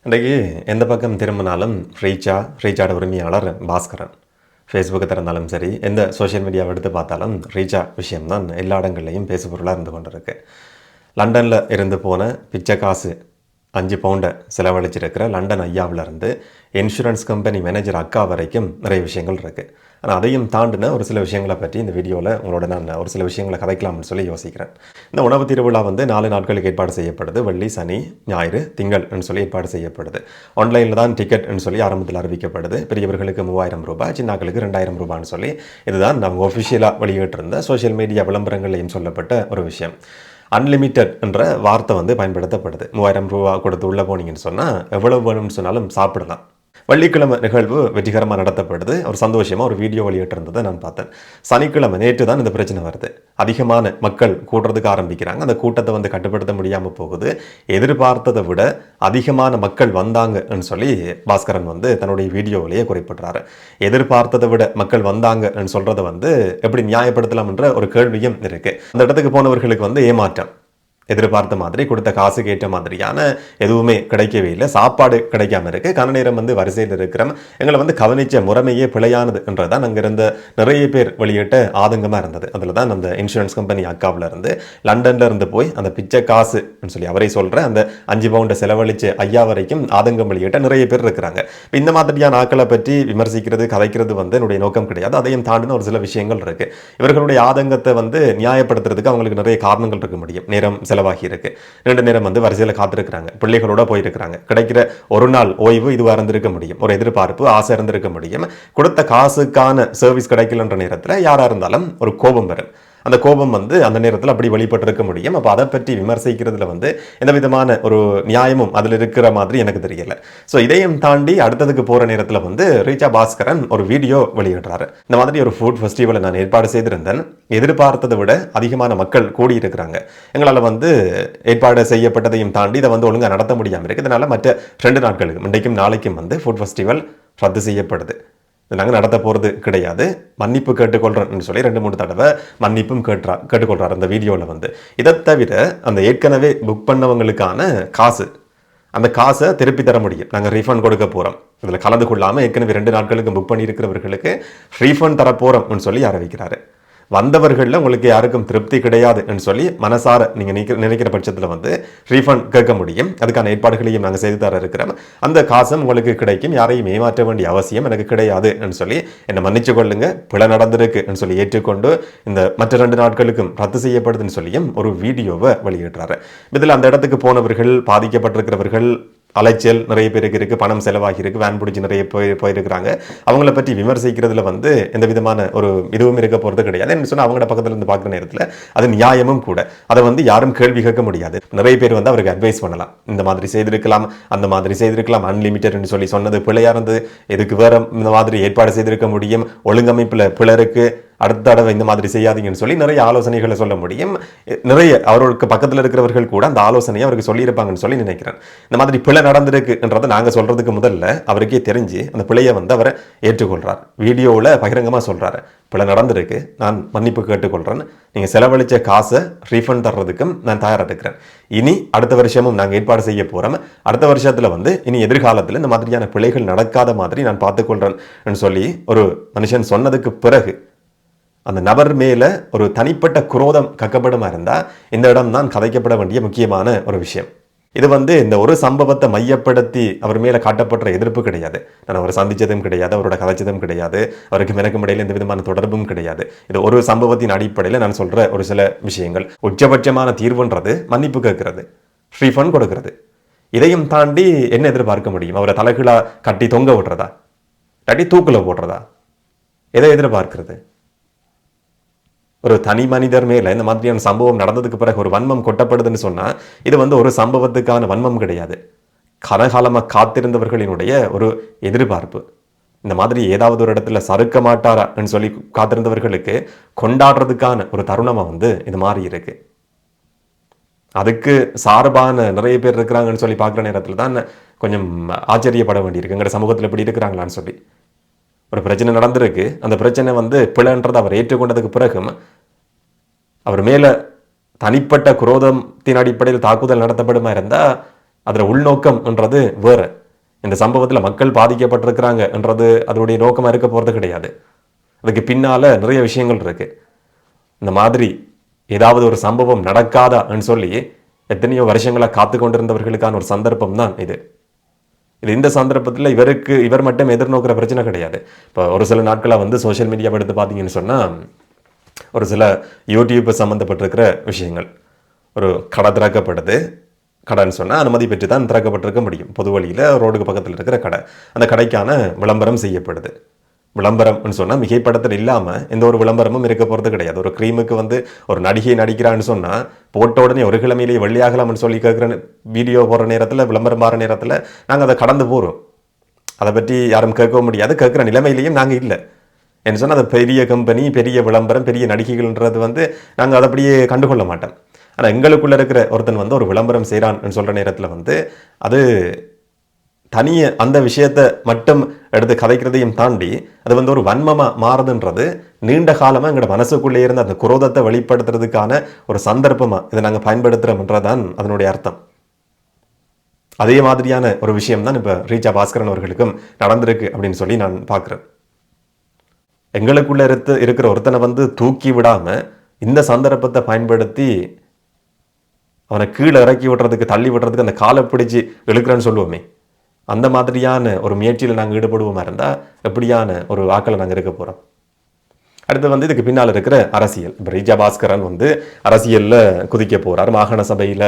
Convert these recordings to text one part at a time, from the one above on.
இன்றைக்கு எந்த பக்கம் திரும்பினாலும் ரீச்சாட உரிமையாளர் பாஸ்கரன். ஃபேஸ்புக்கை திறந்தாலும் சரி, எந்த சோஷியல் மீடியாவை எடுத்து பார்த்தாலும் ரீச்சா விஷயம்தான் எல்லா இடங்கள்லையும் பேசுபொருளாக இருந்து கொண்டிருக்கு. லண்டனில் இருந்து போன பிச்சை காசு 5 பவுண்டை செலவழிச்சிருக்கிற லண்டன் ஐயாவிலேருந்து இன்சூரன்ஸ் கம்பெனி மேனேஜர் அக்கா வரைக்கும் நிறைய விஷயங்கள் இருக்குது. ஆனால் அதையும் தாண்டின ஒரு சில விஷயங்களை பற்றி இந்த வீடியோவில் உங்களோட நான் ஒரு சில விஷயங்களை கதைக்கலாம்னு சொல்லி யோசிக்கிறேன். இந்த உணவு திருவிழா 4 நாட்களுக்கு ஏற்பாடு செய்யப்படுது. வெள்ளி, சனி, ஞாயிறு, திங்கள்னு சொல்லி ஏற்பாடு செய்யப்படுது. ஆன்லைனில் தான் டிக்கெட்னு சொல்லி ஆரம்பத்தில் அறிவிக்கப்படுது. பெரியவர்களுக்கு 3000 ரூபாய், சின்னாக்களுக்கு 2000 ரூபான்னு சொல்லி இதுதான் நம்ம ஒஃபிஷியலாக வெளியிட்டிருந்த சோஷியல் மீடியா விளம்பரங்களையும் சொல்லப்பட்ட ஒரு விஷயம். அன்லிமிட்டட் என்ற வார்த்தை பயன்படுத்தப்படுது. 3000 ரூபா கொடுத்து உள்ளே போனீங்கன்னு சொன்னால் எவ்வளவு வேணும்னு சொன்னாலும் சாப்பிடலாம். வெள்ளிக்கிழமை நிகழ்வு வெற்றிகரமாக நடத்தப்படுது. ஒரு சந்தோஷமாக ஒரு வீடியோ வெளியிட்டிருந்ததை நான் பார்த்தேன். சனிக்கிழமை நேற்று தான் இந்த பிரச்சனை வருது. அதிகமான மக்கள் கூட்டுறதுக்கு ஆரம்பிக்கிறாங்க. அந்த கூட்டத்தை கட்டுப்படுத்த முடியாமல் போகுது. எதிர்பார்த்ததை விட அதிகமான மக்கள் வந்தாங்கன்னு சொல்லி பாஸ்கரன் தன்னுடைய வீடியோவிலேயே குறிப்பிட்றாரு. எதிர்பார்த்ததை விட மக்கள் வந்தாங்கன்னு சொல்கிறத எப்படி நியாயப்படுத்தலாம்ன்ற ஒரு கேள்வியும் இருக்குது. அந்த இடத்துக்கு போனவர்களுக்கு ஏமாற்றம். எதிர்பார்த்த மாதிரி கொடுத்த காசு கேட்ட மாதிரியான எதுவுமே கிடைக்கவே இல்லை. சாப்பாடு கிடைக்காம இருக்கு. கன நேரம் வரிசையில் இருக்கிறோம். எங்களை கவனிச்ச முறைமையே பிழையானது என்றதான் அங்கே இருந்த நிறைய பேர் வெளியிட்ட ஆதங்கமாக இருந்தது. அதில் தான் அந்த இன்சூரன்ஸ் கம்பெனி அக்காவில் இருந்து லண்டன்ல இருந்து போய் அந்த பிச்சை காசு சொல்லி அவரை சொல்ற அந்த 5 பவுண்டை செலவழிச்ச ஐயா வரைக்கும் ஆதங்கம் வெளியிட்ட நிறைய பேர் இருக்கிறாங்க. இந்த மாதிரியான ஆக்களை பற்றி விமர்சிக்கிறது, கதைக்கிறது என்னுடைய நோக்கம் கிடையாது. அதையும் தாண்டின ஒரு சில விஷயங்கள் இருக்கு. இவர்களுடைய ஆதங்கத்தை நியாயப்படுத்துறதுக்கு அவங்களுக்கு நிறைய காரணங்கள் இருக்க முடியும். நேரம் செலவாகி இருக்கு. 2 நேரம் வரிசையில் காத்திருக்கிறாங்க. பிள்ளைகளோட போயிருக்கிறாங்க. கிடைக்கிற ஒரு நாள் ஓய்வு இதுவாக இருந்திருக்க முடியும். ஒரு எதிர்பார்ப்பு, ஆசை இருந்திருக்க முடியும். கொடுத்த காசுக்கான சர்வீஸ் கிடைக்கலன்ற நேரத்தில் யாரா இருந்தாலும் ஒரு கோபம் வரும். அந்த கோபம் அந்த நேரத்தில் அப்படி வெளிப்பட்டிருக்க முடியும். அப்போ அதை பற்றி விமர்சிக்கிறதுல எந்த விதமான ஒரு நியாயமும் அதில் இருக்கிற மாதிரி எனக்கு தெரியல. ஸோ இதையும் தாண்டி அடுத்ததுக்கு போகிற நேரத்தில் ரீச்சா பாஸ்கரன் ஒரு வீடியோ வெளியிடுறாரு. இந்த மாதிரி ஒரு ஃபுட் ஃபெஸ்டிவலை நான் ஏற்பாடு செய்திருந்தேன். எதிர்பார்த்ததை விட அதிகமான மக்கள் கூடியிருக்கிறாங்க. எங்களால் ஏற்பாடு செய்யப்பட்டதையும் தாண்டி இதை ஒழுங்காக நடத்த முடியாமல் இருக்குது. இதனால் மற்ற 2 நாட்களுக்கு இன்றைக்கும் நாளைக்கும் ஃபுட் ஃபெஸ்டிவல் ரத்து செய்யப்படுது. நாங்கள் நடத்த போகிறது கிடையாது. மன்னிப்பு கேட்டுக்கொள்கிறேன்னு சொல்லி 2-3 தடவை மன்னிப்பும் கேட்டுக்கொள்கிறார் அந்த வீடியோவில். இதை தவிர அந்த ஏற்கனவே புக் பண்ணவங்களுக்கான காசு, அந்த காசை திருப்பி தர முடியும். நாங்கள் ரீஃபண்ட் கொடுக்க போகிறோம். இதில் கலந்து கொள்ளாமல் ஏற்கனவே 2 நாட்களுக்கு புக் பண்ணியிருக்கிறவர்களுக்கு ரீஃபண்ட் தர போகிறோம்னு சொல்லி அறிவிக்கிறாரு. வந்தவர்களில் உங்களுக்கு யாருக்கும் திருப்தி கிடையாதுன்னு சொல்லி மனசார நீங்கள் நினைக்கிற பட்சத்தில் ரீஃபண்ட் கேட்க முடியும். அதுக்கான ஏற்பாடுகளையும் நாங்கள் செய்து தர இருக்கிறோம். அந்த காசும் உங்களுக்கு கிடைக்கும். யாரையும் ஏமாற்ற வேண்டிய அவசியம் எனக்கு கிடையாதுன்னு சொல்லி என்னை மன்னிச்சு கொள்ளுங்க, பிழை நடந்திருக்குன்னு சொல்லி ஏற்றுக்கொண்டு இந்த மற்ற 2 நாட்களுக்கும் ரத்து செய்யப்படுதுன்னு சொல்லியும் ஒரு வீடியோவை வெளியிடுறாரு. இதில் அந்த இடத்துக்கு போனவர்கள், பாதிக்கப்பட்டிருக்கிறவர்கள், அலைச்சல் நிறைய பேருக்கு இருக்குது, பணம் செலவாகி இருக்குது, வேன் பிடிச்சி நிறைய போயிருக்கிறாங்க. அவங்கள பற்றி விமர்சிக்கிறதுல எந்த விதமான ஒரு இதுவும் இருக்க போகிறது கிடையாது. என்ன சொன்னால் அவங்களோட பக்கத்தில் இருந்து பார்க்குற நேரத்தில் அது நியாயமும் கூட. அதை யாரும் கேள்வி கேட்க முடியாது. நிறைய பேர் அவருக்கு அட்வைஸ் பண்ணலாம். இந்த மாதிரி செய்திருக்கலாம், அந்த மாதிரி செய்திருக்கலாம், அன்லிமிட்டட்னு சொல்லி சொன்னது பிழையா இருந்தது, இதுக்கு வேற இந்த மாதிரி ஏற்பாடு செய்திருக்க முடியும், ஒழுங்கமைப்பில் பிழருக்கு, அடுத்த தடவை இந்த மாதிரி செய்யாதீங்கன்னு சொல்லி நிறைய ஆலோசனைகளை சொல்ல முடியும். நிறைய அவருக்கு பக்கத்தில் இருக்கிறவர்கள் கூட அந்த ஆலோசனையை அவருக்கு சொல்லியிருப்பாங்கன்னு சொல்லி நினைக்கிறேன். இந்த மாதிரி பிழை நடந்திருக்குன்றதை நாங்கள் சொல்றதுக்கு முதல்ல அவருக்கே தெரிஞ்சு அந்த பிழையை அவரை ஏற்றுக்கொள்றார். வீடியோவில் பகிரங்கமாக சொல்றாரு, பிழை நடந்திருக்கு, நான் மன்னிப்பு கேட்டுக்கொள்றேன், நீங்கள் செலவழிச்ச காசை ரீஃபண்ட் தர்றதுக்கும் நான் தயாராக இருக்கிறேன். இனி அடுத்த வருஷமும் நாங்கள் ஏற்பாடு செய்ய போகிறோம். அடுத்த வருஷத்தில் இனி எதிர்காலத்தில் இந்த மாதிரியான பிழைகள் நடக்காத மாதிரி நான் பார்த்துக்கொள்றேன்னு சொல்லி ஒரு மனுஷன் சொன்னதுக்கு பிறகு அந்த நபர் மேல ஒரு தனிப்பட்ட குரோதம் கக்கப்படுமா இருந்தா இந்த இடம் தான் கதைக்கப்பட வேண்டிய முக்கியமான ஒரு விஷயம். இது இந்த ஒரு சம்பவத்தை மையப்படுத்தி அவர் மேல காட்டப்படுற எதிர்ப்பு கிடையாது. நான் அவரை சந்திச்சதும் கிடையாது, அவரோட கதைச்சதும் கிடையாது, அவருக்கு எனக்கும் இடையில எந்த விதமான தொடர்பும் கிடையாது. இது ஒரு சம்பவத்தின் அடிப்படையில் நான் சொல்ற ஒரு சில விஷயங்கள். உச்சபட்சமான தீர்வுன்றது மன்னிப்பு கேட்கறது, ரீஃபண்ட் கொடுக்கிறது. இதையும் தாண்டி என்ன எதிர்பார்க்க முடியும்? அவரை தலைகீழா கட்டி தொங்க விடுறதா, கட்டி தூக்குல போடுறதா? எதை எதிர்பார்க்கிறது? ஒரு தனி மனிதர் மேல இந்த மாதிரியான சம்பவம் நடந்ததுக்கு பிறகு ஒரு வன்மம் கொட்டப்படுதுன்னு சொன்னா இது ஒரு சம்பவத்துக்கான வன்மம் கிடையாது. கனகாலமா காத்திருந்தவர்களினுடைய ஒரு எதிர்பார்ப்பு. இந்த மாதிரி ஏதாவது ஒரு இடத்துல சறுக்க மாட்டாரான்னு சொல்லி காத்திருந்தவர்களுக்கு கொண்டாடுறதுக்கான ஒரு தருணமா இது மாறி இருக்கு. அதுக்கு சார்பான நிறைய பேர் இருக்கிறாங்கன்னு சொல்லி பார்க்குற நேரத்தில் தான் கொஞ்சம் ஆச்சரியப்பட வேண்டியிருக்கு. எங்களோட சமூகத்தில் இப்படி இருக்கிறாங்களான்னு சொல்லி. ஒரு பிரச்சனை நடந்திருக்கு, அந்த பிரச்சனை பிழைன்றதை அவர் ஏற்றுக்கொண்டதுக்கு பிறகும் அவர் மேல தனிப்பட்ட குரோதத்தின் அடிப்படையில் தாக்குதல் நடத்தப்படுமா இருந்தால் அதில் உள்நோக்கம்ன்றது வேறு. இந்த சம்பவத்தில் மக்கள் பாதிக்கப்பட்டிருக்கிறாங்க என்றது அதனுடைய நோக்கமாக இருக்க போகிறது கிடையாது. அதுக்கு பின்னால் நிறைய விஷயங்கள் இருக்குது. இந்த மாதிரி ஏதாவது ஒரு சம்பவம் நடக்காதான்னு சொல்லி எத்தனையோ வருஷங்களாக காத்து கொண்டிருந்தவர்களுக்கான ஒரு சந்தர்ப்பம் தான் இது. இந்த சந்தர்ப்பத்தில் இவர் மட்டும் எதிர்நோக்கிற பிரச்சனை கிடையாது. இப்போ ஒரு சில நாட்களாக வந்து சோஷியல் மீடியாவை எடுத்து பார்த்தீங்கன்னு சொன்னால் ஒரு சில யூடியூப் சம்மந்தப்பட்டிருக்கிற விஷயங்கள். ஒரு கடை திறக்கப்படுது. கடைன்னு சொன்னால் அனுமதி பெற்று தான் திறக்கப்பட்டிருக்க முடியும். பொது வழியில் ரோடுக்கு பக்கத்தில் இருக்கிற கடை. அந்த கடைக்கான விளம்பரம் செய்யப்படுது. விளம்பரம்னு சொன்னால் மிகைப்படத்தில் இல்லாமல் எந்த ஒரு விளம்பரமும் இருக்க போகிறது கிடையாது. ஒரு க்ரீமுக்கு வந்து ஒரு நடிகை நடிக்கிறான்னு சொன்னால் போட்ட உடனே ஒரு கிழமையிலேயே வெள்ளியாகலாம்னு சொல்லி கேட்குற வீடியோ போகிற நேரத்தில், விளம்பரம் மாற நேரத்தில் நாங்கள் அதை கடந்து போகிறோம். அதை பற்றி யாரும் கேட்கவும் முடியாது. கேட்குற நிலைமையிலையும் நாங்கள் இல்லை. என்ன சொன்னால் அது பெரிய கம்பெனி, பெரிய விளம்பரம், பெரிய நடிகைகள்ன்றது வந்து நாங்கள் அதை அப்படியே கண்டுகொள்ள மாட்டோம். ஆனால் எங்களுக்குள்ளே இருக்கிற ஒருத்தன் வந்து ஒரு விளம்பரம் செய்கிறான்னு சொல்கிற நேரத்தில் வந்து அது தனிய அந்த விஷயத்தை மட்டும் எடுத்து கதைக்கிறதையும் தாண்டி அது வந்து ஒரு வன்மமாக மாறுதுன்றது நீண்ட காலமாக எங்களோட மனசுக்குள்ளே இருந்த அந்த குரோதத்தை வெளிப்படுத்துறதுக்கான ஒரு சந்தர்ப்பமாக இதை நாங்கள் பயன்படுத்துகிறோம்ன்றதான் அதனுடைய அர்த்தம். அதே மாதிரியான ஒரு விஷயம் தான் இப்போ ரீச்சா பாஸ்கரன் அவர்களுக்கும் நடந்திருக்கு அப்படின்னு சொல்லி நான் பார்க்குறேன். எங்களுக்குள்ளே இருக்கிற ஒருத்தனை வந்து தூக்கி விடாமல் இந்த சந்தர்ப்பத்தை பயன்படுத்தி அவனை கீழே இறக்கி விடுறதுக்கு, தள்ளி விடுறதுக்கு அந்த காலை பிடிச்சி இழுக்கிறேன்னு சொல்லுவோமே, அந்த மாதிரியான ஒரு முயற்சியில் நாங்கள் ஈடுபடுவோமா இருந்தால் எப்படியான ஒரு வாக்கில் நாங்கள் இருக்க போகிறோம். அடுத்து வந்து இதுக்கு பின்னால் இருக்கிற அரசியல். இப்போ ரீச்சா பாஸ்கரன் வந்து அரசியலில் குதிக்க போகிறார், மாகாண சபையில்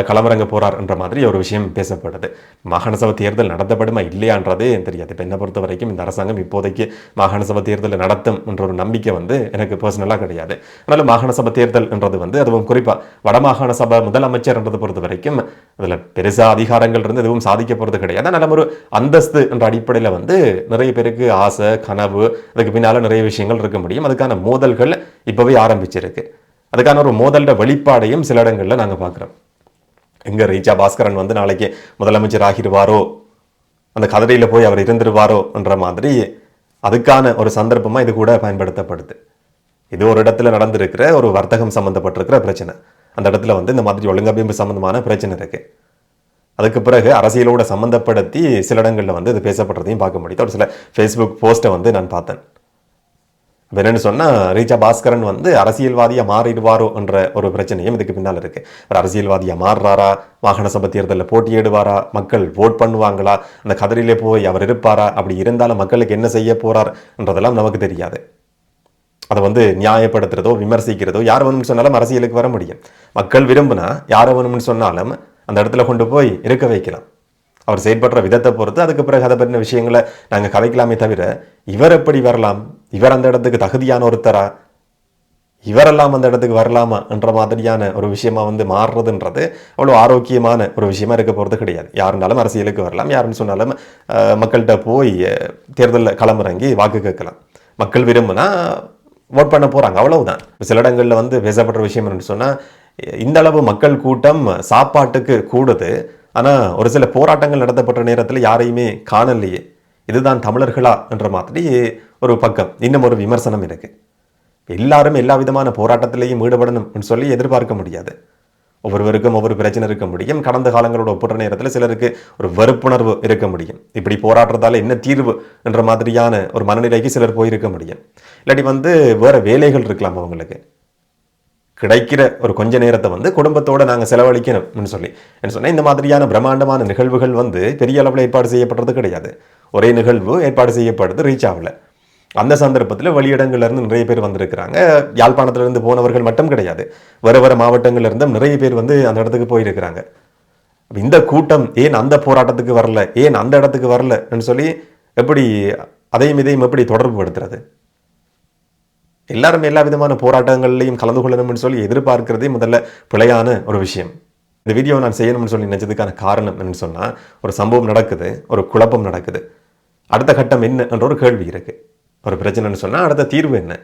களமிறங்க போகிறார் என்ற மாதிரி ஒரு விஷயம் பேசப்படுது. மாகாண சபை தேர்தல் நடத்தப்படுமா இல்லையான்றதே தெரியாது. இப்போ என்னை பொறுத்த வரைக்கும் இந்த அரசாங்கம் இப்போதைக்கு மாகாண சபை தேர்தலை நடத்தும் என்ற ஒரு நம்பிக்கை வந்து எனக்கு பர்சனலாக கிடையாது. அதனால் மாகாண சபை தேர்தல் என்றது வந்து அதுவும் குறிப்பாக வடமாகாண சபை முதலமைச்சர் என்றதை பொறுத்த வரைக்கும் அதில் பெருசாக அதிகாரங்கள் இருந்து எதுவும் சாதிக்க போகிறது கிடையாது. அதனால் ஒரு அந்தஸ்து என்ற அடிப்படையில் வந்து நிறைய பேருக்கு ஆசை, கனவு, அதுக்கு பின்னால் நிறைய விஷயங்கள் இருக்க முடியும். அதுக்கான மோதல்கள் இப்பவே ஆரம்பிச்சிருக்கு. அதுக்கான ஒரு மோதல்ட வெளிப்பாடையும் சில இடங்கள்ல நாங்க பார்க்கிறோம். எங்க ரீச்சா பாஸ்கரன் வந்து நாளைக்கு முதலமைச்சர் ஆகிடுவாரோ, அந்த கதிரையில போய் அவர் இருந்துருவாரோ என்ற மாதிரி அதுக்கான ஒரு சந்தர்ப்பமா இது கூட பயன்படுத்தப்படுது. இது ஒரு இடத்துல நடந்திருக்கிற ஒரு வர்த்தகம் சம்பந்தப்பட்டிருக்கிற பிரச்சனை. அந்த இடத்துல வந்து இந்த மாதிரி ஒழுங்கமைப்பு சம்பந்தமான பிரச்சனை இருக்கு. அதுக்கு பிறகு அரசியலோட சம்பந்தப்படுத்தி சில இடங்கள்ல வந்து இது பேசப்படுறதையும் பார்க்க முடியுது. ஒரு சில ஃபேஸ்புக் போஸ்ட்டை வந்து நான் பார்த்தேன். என்னன்னு சொன்னால் ரீச்சா பாஸ்கரன் வந்து அரசியல்வாதியாக மாறிடுவாரோ என்ற ஒரு பிரச்சனையும் இதுக்கு பின்னால் இருக்குது. ஒரு அரசியல்வாதியாக மாறுறாரா, மாகாண சபை தேர்தலில் போட்டியிடுவாரா, மக்கள் ஓட் பண்ணுவாங்களா, அந்த கதிரிலே போய் அவர் இருப்பாரா, அப்படி இருந்தாலும் மக்களுக்கு என்ன செய்ய போகிறார் என்றதெல்லாம் நமக்கு தெரியாது. அதை வந்து நியாயப்படுத்துறதோ விமர்சிக்கிறதோ யார் வேணும்னு சொன்னாலும் அரசியலுக்கு வர முடியும். மக்கள் விரும்பினா யாரை வேணும்னு சொன்னாலும் அந்த இடத்துல கொண்டு போய் இருக்க வைக்கலாம். அவர் செயல்படுற விதத்தை பொறுத்து அதுக்கு பிறகு அதை பற்றின விஷயங்களை நாங்கள் கதைக்கலாமே தவிர இவர் எப்படி வரலாம், இவர் அந்த இடத்துக்கு தகுதியான ஒருத்தரா, இவரெல்லாம் அந்த இடத்துக்கு வரலாமா என்ற மாதிரியான ஒரு விஷயமா வந்து மாறுறதுன்றது அவ்வளோ ஆரோக்கியமான ஒரு விஷயமா இருக்க போகிறது கிடையாது. யாருனாலும் அரசியலுக்கு வரலாம், யாருன்னு சொன்னாலும் மக்கள்கிட்ட போய் தேர்தலில் களமிறங்கி வாக்கு கேட்கலாம். மக்கள் விரும்புனா ஓட் பண்ண போகிறாங்க, அவ்வளவுதான். சில இடங்களில் வந்து பேசப்படுற விஷயம் என்னன்னு சொன்னால் இந்த அளவு மக்கள் கூட்டம் சாப்பாட்டுக்கு கூடுது, ஆனால் ஒரு சில போராட்டங்கள் நடத்தப்பட்ட நேரத்தில் யாரையுமே காணலையே, இதுதான் தமிழர்களா என்ற மாதிரி ஒரு பக்கம் இன்னும் ஒரு விமர்சனம் இருக்கு. எல்லாரும் எல்லா விதமான போராட்டத்திலையும் ஈடுபடணும்னு சொல்லி எதிர்பார்க்க முடியாது. ஒவ்வொருவருக்கும் ஒவ்வொரு பிரச்சனை இருக்க முடியும். கடந்த காலங்களோட ஒப்பிடுற நேரத்தில் சிலருக்கு ஒரு வெறுப்புணர்வு இருக்க முடியும். இப்படி போராடுறதால என்ன தீர்வு என்ற மாதிரியான ஒரு மனநிலைக்கு சிலர் போயிருக்க முடியும். இல்லாட்டி வந்து வேற வேலைகள் இருக்கலாம் அவங்களுக்கு. கிடைக்கிற ஒரு கொஞ்ச நேரத்தை வந்து குடும்பத்தோடு நாங்கள் செலவழிக்கணும்னு சொல்லி என்ன சொன்னால் இந்த மாதிரியான பிரம்மாண்டமான நிகழ்வுகள் வந்து பெரிய அளவில் ஏற்பாடு செய்யப்படுறது கிடையாது. ஒரே நிகழ்வு ஏற்பாடு செய்யப்படுது ரீச்சாவில். அந்த சந்தர்ப்பத்தில் வெளியிடங்கள்லேருந்து நிறைய பேர் வந்திருக்கிறாங்க. யாழ்ப்பாணத்திலிருந்து போனவர்கள் மட்டும் கிடையாது, வேறு மாவட்டங்கள்லேருந்தும் நிறைய பேர் வந்து அந்த இடத்துக்கு போயிருக்கிறாங்க. இந்த கூட்டம் ஏன் அந்த போராட்டத்துக்கு வரல, ஏன் அந்த இடத்துக்கு வரலன்னு சொல்லி எப்படி அதையும் இதையும் எப்படி தொடர்பு படுத்துறது? எல்லாரும் எல்லா விதமான போராட்டங்கள்லையும் கலந்து கொள்ளணும்னு சொல்லி எதிர்பார்க்கிறதே முதல்ல பிழையான ஒரு விஷயம். இந்த வீடியோ நான் செய்யணும்னு சொல்லி நினைச்சதுக்கான காரணம் என்னன்னு சொன்னால், ஒரு சம்பவம் நடக்குது, ஒரு குழப்பம் நடக்குது, அடுத்த கட்டம் என்ன என்ற ஒரு கேள்வி இருக்கு. ஒரு பிரச்சனைன்னு சொன்னால் அடுத்த தீர்வு என்ன?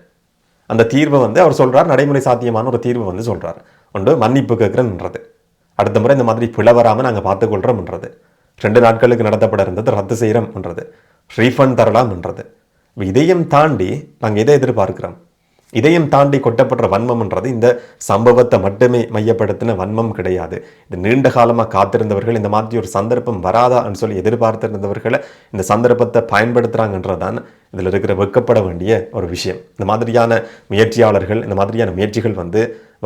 அந்த தீர்வை வந்து அவர் சொல்றார், நடைமுறை சாத்தியமான ஒரு தீர்வு வந்து சொல்றார். ஒன்று மன்னிப்பு கேட்குறேன்றது, அடுத்த முறை இந்த மாதிரி பிழை வராமல் நாங்கள் பார்த்துக்கொள்கிறோம்ன்றது, 2 நாட்களுக்கு நடத்தப்பட இருந்தது ரத்து செய்கிறோம்ன்றது, ரீஃபண்ட் தரலாம்ன்றது. இதையும் தாண்டி நாங்கள் எதை எதிர்பார்க்கிறோம்? இதையும் தாண்டி கொட்டப்படுற வன்மம்ன்றது இந்த சம்பவத்தை மட்டுமே மையப்படுத்தின வன்மம் கிடையாது. இது நீண்ட காலமாக காத்திருந்தவர்கள், இந்த மாதிரி ஒரு சந்தர்ப்பம் வராதான்னு சொல்லி எதிர்பார்த்திருந்தவர்களை இந்த சந்தர்ப்பத்தை பயன்படுத்துகிறாங்கன்றதான் இதில் இருக்கிற வெட்கப்பட வேண்டிய ஒரு விஷயம். இந்த மாதிரியான முயற்சியாளர்கள், இந்த மாதிரியான முயற்சிகள்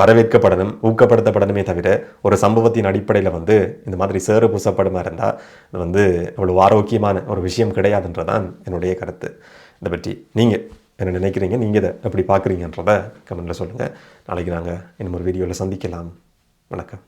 வரவேற்கப்படணும், ஊக்கப்படுத்தப்படணுமே தவிர ஒரு சம்பவத்தின் அடிப்படையில் இந்த மாதிரி சேறு பூசப்படுமா இருந்தால் இது அவ்வளோ ஆரோக்கியமான ஒரு விஷயம் கிடையாதுன்றதான் என்னுடைய கருத்து. இதை பற்றி நீங்கள் என்ன நினைக்கிறீங்க? நீங்கள் இதை எப்படி பார்க்குறீங்கன்றதை கமெண்ட்டில் சொல்லுங்கள். நாளைக்கு நாங்கள் இன்னும் ஒரு வீடியோவில் சந்திக்கலாம். வணக்கம்.